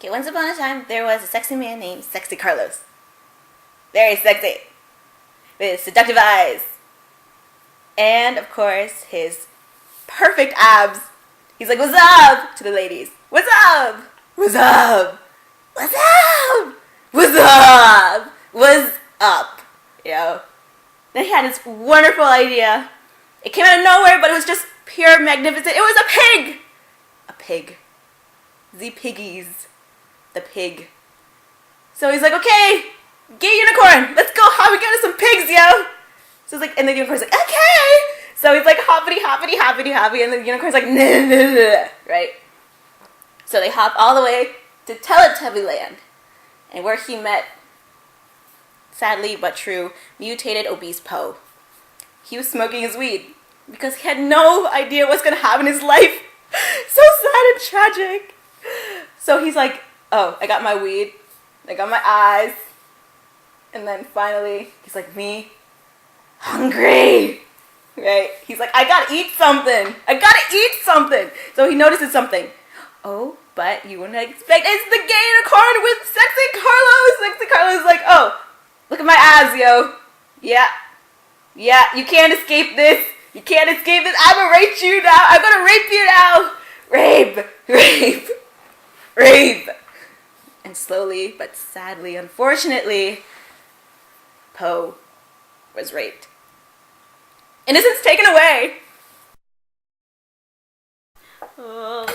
Okay, once upon a time, there was a sexy man named Sexy Carlos. Very sexy. With seductive eyes. And, of course, his perfect abs. He's like, what's up? To the ladies. What's up? What's up? What's up? What's up? What's up? Yo. Then he had this wonderful idea. It came out of nowhere, but it was just pure magnificent. It was a pig! A pig. The piggies. The pig. So he's like, okay, get unicorn. Let's go hop and get us some pigs, yo. So he's like, and the unicorn's like, okay. So he's like, hoppity, hoppity, hoppity, hoppity, and the unicorn's like, nah, nah, nah, right? So they hop all the way to Teletubby Land, and where he met, sadly but true, mutated obese Poe. He was smoking his weed because he had no idea what's going to happen in his life. So sad and tragic. So he's like, oh, I got my weed. I got my eyes. And then finally, he's like, me, hungry. Right? He's like, I gotta eat something. I gotta eat something. So he notices something. Oh, but you wouldn't expect it's the gay unicorn with Sexy Carlos. Sexy Carlos is like, oh, look at my abs, yo. Yeah. Yeah, you can't escape this. You can't escape this. I'm gonna rape you now. I'm gonna rape you now. Rape. Rape. Rape. And slowly, but sadly, unfortunately, Poe was raped. Innocence taken away. Oh.